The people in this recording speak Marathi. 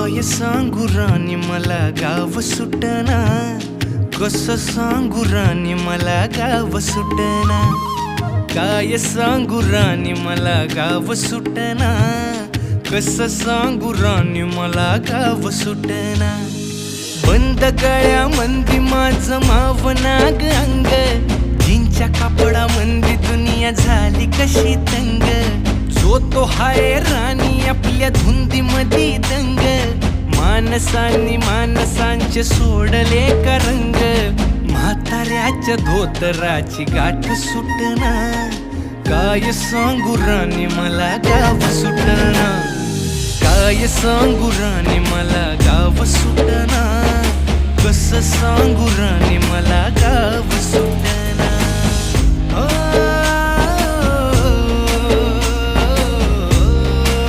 काय सांगू राणी मला गाव सुटना, कसं सांगू राणी मला गाव सुटना, काय सांगू राणी मला गाव सुटना, कसं सांगू राणी मला गाव सुटना। बंद गळ्यामंदी माझं मावनाग अंग, जीनच्या कापडामंदी दुनिया झाली कशी तंग, जो तो हाय राणी आपल्या धुंदीमधी दंग, माणसांनी माणसांचे सोडले का रंग, म्हाताऱ्याच्या धोतराची गाठ सुटना, काय सांगू राणी मला गाव सुटना, काय सांगू राणी मला गाव सुटना, कसं सांगू राणी मला गाव